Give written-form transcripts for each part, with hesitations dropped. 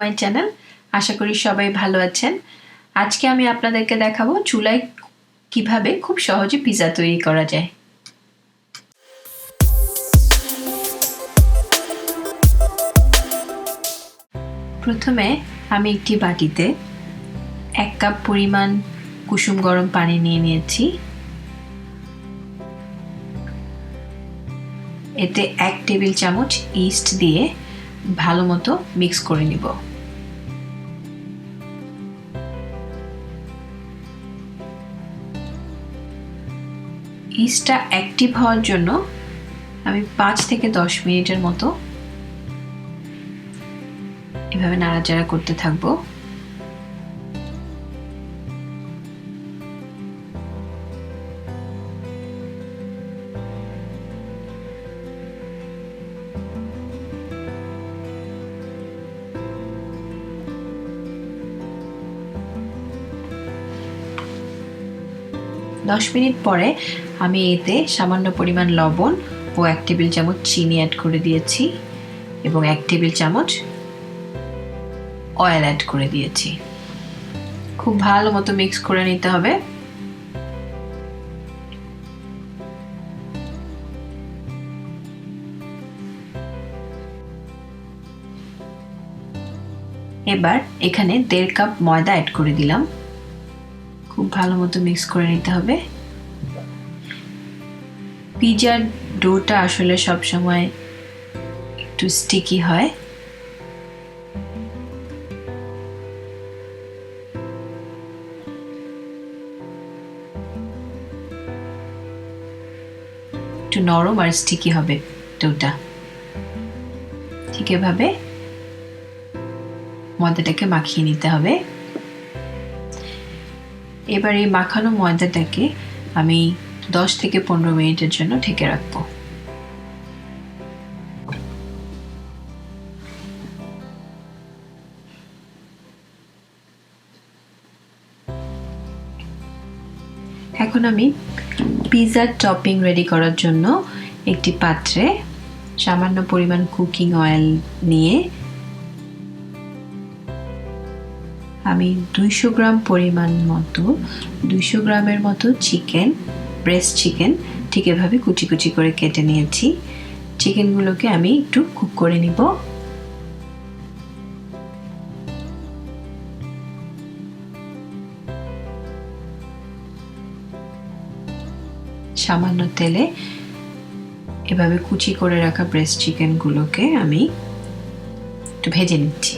My channel. আশা করি সবাই ভালো আছেন। আজকে আমি আপনাদেরকে দেখাবো চুলায় কিভাবে খুব সহজে পিৎজা তৈরি করা যায়। প্রথমে আমি একটি বাটিতে 1 কাপ পরিমাণ কুসুম গরম পানি নিয়ে নিয়েছি। এতে 1 টেবিল চামচ ইস্ট দিয়ে ভালো মতো মিক্স করে নিব। ইস্টটা অ্যাক্টিভ হওয়ার জন্য আমি 5 থেকে 10 মিনিটের মতো এভাবে নাড়াচাড়া করতে থাকবো। দশ মিনিট পরে আমি এতে সামান্য পরিমাণ লবণ ও 1 টেবিল চামচ চিনি অ্যাড করে দিয়েছি এবং 1 টেবিল চামচ অয়েল অ্যাড করে দিয়েছি। খুব ভালো মতো মিক্স করে নিতে হবে। এবার এখানে 1.5 কাপ ময়দা অ্যাড করে দিলাম। খুব ভালো মতো মিক্স করে নিতে হবে। পিৎজার ডোটা আসলে সব সময় একটু স্টিকি হয়। একটু নরম আর স্টিকি হবে ডোটা। ঠিক এভাবে ময়দাটাকে মাখিয়ে নিতে হবে। এবার এই মাখানো ময়দাটাকে আমি 10 থেকে 15 মিনিটের জন্য ঢেকে রাখবো। এখন আমি পিৎজার টপিং রেডি করার জন্য একটি পাত্রে সামান্য পরিমাণ কুকিং অয়েল নিয়ে আমি 200 গ্রামের মতো চিকেন, ব্রেস্ট চিকেন ঠিক এভাবে কুচি কুচি করে কেটে নিয়েছি। চিকেনগুলোকে আমি একটু কুক করে নিব। সামান্য তেলে এভাবে কুচি করে রাখা ব্রেস্ট চিকেনগুলোকে আমি একটু ভেজে নিচ্ছি।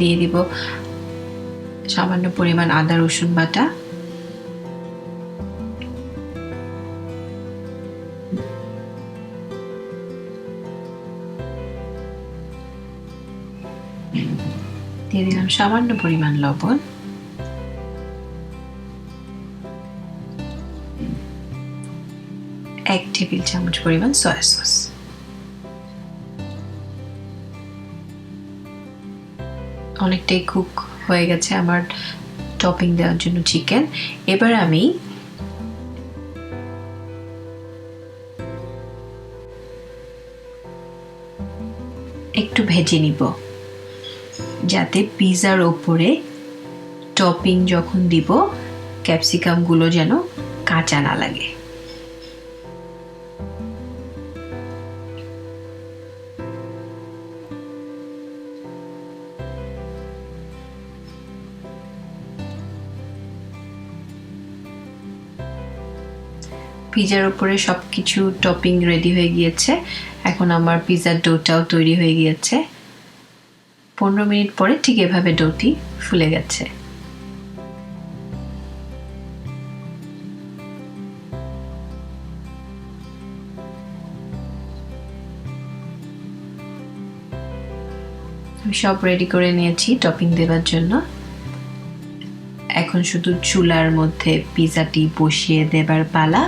দিয়ে দিব সামান্য পরিমাণ আদা রসুন বাটা, দিয়ে দিলাম সামান্য পরিমাণ লবণ, 1 টেবিল চামচ পরিমাণ সয়া সস। অনেকটাই কুক হয়ে গেছে আমার টপিং দেওয়ার জন্য চিকেন। এবার আমি একটু ভেজে নিব যাতে পিৎজার ওপরে টপিং যখন দিব ক্যাপসিকাম গুলো যেন কাঁচা না লাগে। পিৎজার উপরে সবকিছু টপিং রেডি হয়ে গিয়েছে। এখন আমার পিৎজার ডোটাও তৈরি হয়ে গিয়েছে। 15 মিনিট পরে ঠিক এভাবে ডোটি ফুলে গেছে। আমি সব রেডি করে নিয়েছি টপিং দেওয়ার জন্য। এখন শুধু চুলার মধ্যে পিৎজাটি বসিয়ে দেবার পালা।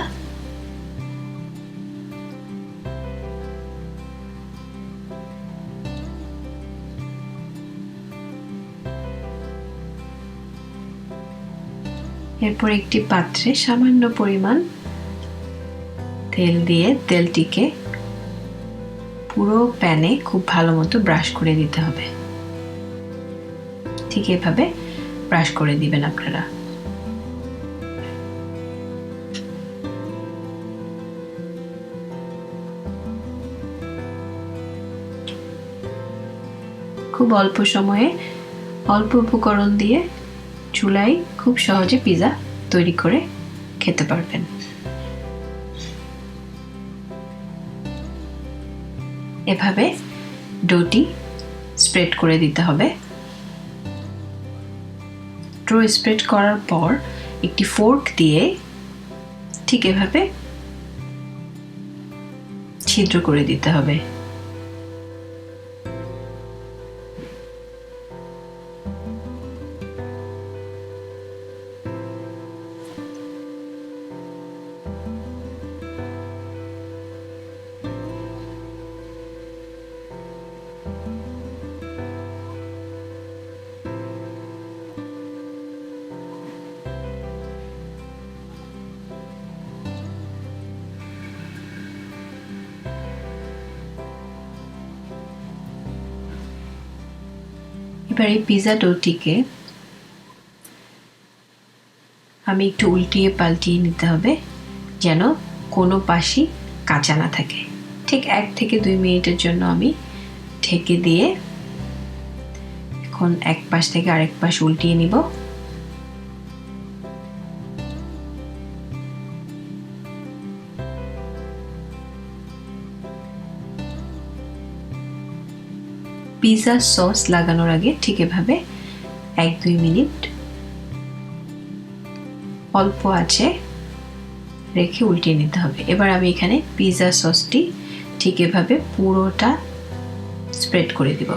এরপর একটি পাত্রে সামান্য পরিমাণ তেল দিয়ে তেলটিকে পুরো প্যানে খুব ভালো মতো ব্রাশ করে দিতে হবে। ঠিক এভাবে ব্রাশ করে দিবেন আপনারা। খুব অল্প সময়ে অল্প উপকরণ দিয়ে চুলায় খুব সহজে পিৎজা তৈরি করে খেতে পারবেন। এভাবে ডোটি স্প্রেড করে দিতে হবে। ডো স্প্রেড করার পর একটি ফোর্ক দিয়ে ঠিক এভাবে ছিদ্র করে দিতে হবে। এবার এই পিৎজা ডোটিকে আমি একটু উল্টিয়ে পাল্টিয়ে নিতে হবে যেন কোনো পাশই কাঁচা না থাকে। ঠিক 1 থেকে 2 মিনিটের জন্য আমি ঢেকে দিয়ে এখন এক পাশ থেকে আরেক পাশ উল্টিয়ে নিব। পিৎজা সস লাগানোর আগে ঠিক এভাবে 1-2 মিনিট অল্প আঁচে রেখে উল্টিয়ে নিতে হবে। এবার আমি এখানে পিৎজা সসটি ঠিক এভাবে পুরোটা স্প্রেড করে দিব।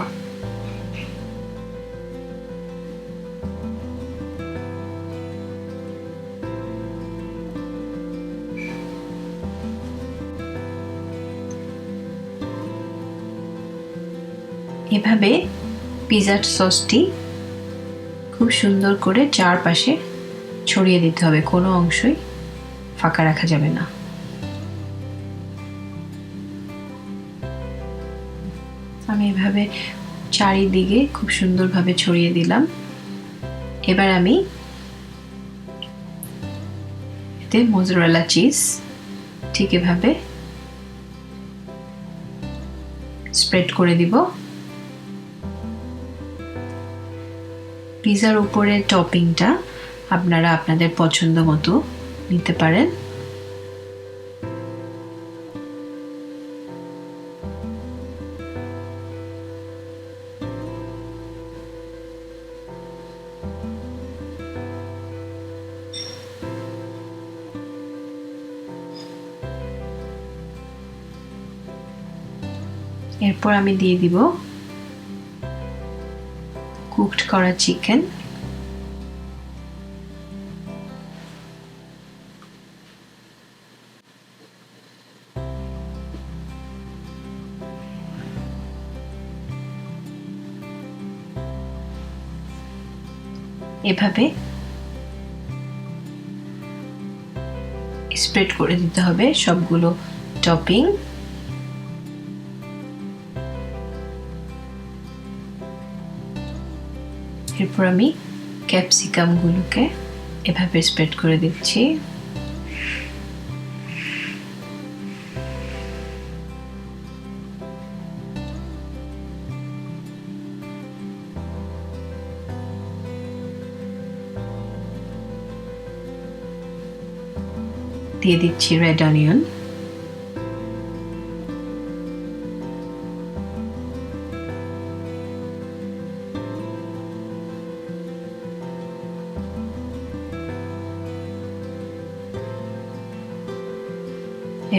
এভাবে পিৎজার সসটি খুব সুন্দর করে চারপাশে ছড়িয়ে দিতে হবে, কোনো অংশই ফাঁকা রাখা যাবে না। আমি এভাবে চারিদিকে খুব সুন্দরভাবে ছড়িয়ে দিলাম। এবার আমি এতে মোজারেলা চিজ ঠিক এভাবে স্প্রেড করে দিব। পিৎজার উপরে টপিংটা আপনারা আপনাদের পছন্দ মতো নিতে পারেন। এরপর আমি দিয়ে দিব কুকড করা চিকেন। এভাবে স্প্রেড করে দিতে হবে সবগুলো টপিং। এরপর আমি ক্যাপসিকাম গুলোকে এভাবে স্প্রেড করে দিচ্ছি। দিয়ে দিচ্ছি রেড অনিয়ন।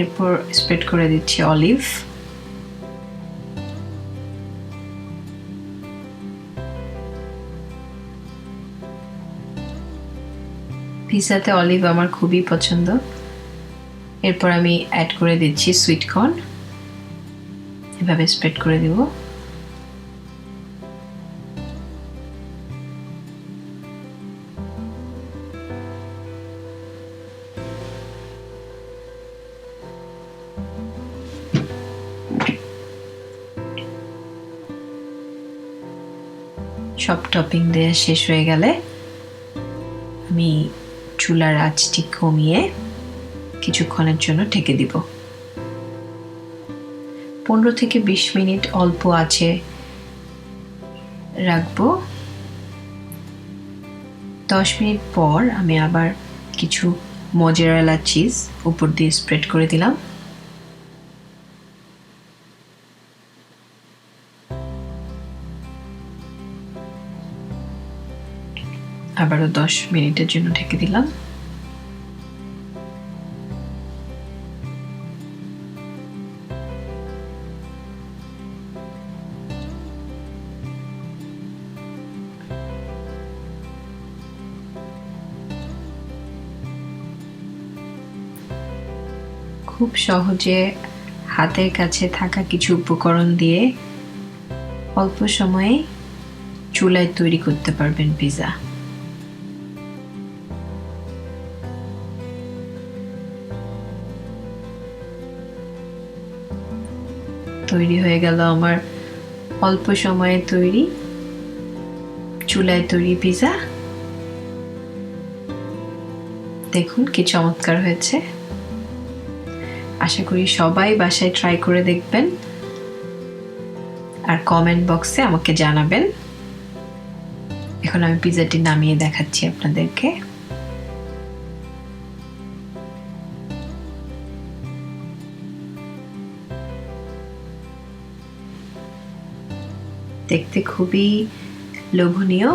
এরপর স্প্রেড করে দিচ্ছি অলিভ। পিৎজাতে অলিভ আমার খুবই পছন্দ। এরপর আমি অ্যাড করে দিচ্ছি সুইটকর্ন, এভাবে স্প্রেড করে দিব। সব টপিং দেওয়া শেষ হয়ে গেলে আমি চুলার আঁচটি কমিয়ে কিছুক্ষণের জন্য ঢেকে দিব। 15 থেকে 20 মিনিট অল্প আঁচে রাখবো। 10 মিনিট পর আমি আবার কিছু মোজারেলা চিজ উপর দিয়ে স্প্রেড করে দিলাম। আবারও 10 মিনিটের জন্য ঢেকে দিলাম। খুব সহজে হাতের কাছে থাকা কিছু উপকরণ দিয়ে অল্প সময়ে চুলায় তৈরি করতে পারবেন পিৎজা। তৈরি হয়ে গেল আমার অল্প সময়ে তৈরি চুলায় তৈরি পিৎজা। দেখুন কি চমৎকার হয়েছে। আশা করি সবাই বাসায় ট্রাই করে দেখবেন আর কমেন্ট বক্সে আমাকে জানাবেন। এখন আমি পিৎজাটি নামিয়ে দেখাচ্ছি আপনাদেরকে। দেখতে খুবই লোভনীয়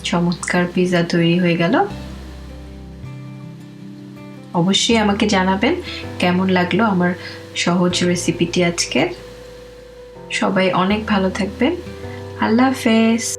চমৎকার পিৎজা তৈরি হয়ে গেল। অবশ্যই আমাকে জানাবেন কেমন লাগলো আমার সহজ রেসিপিটি আজকের। সবাই অনেক ভালো থাকবেন। আল্লাহ হাফেজ।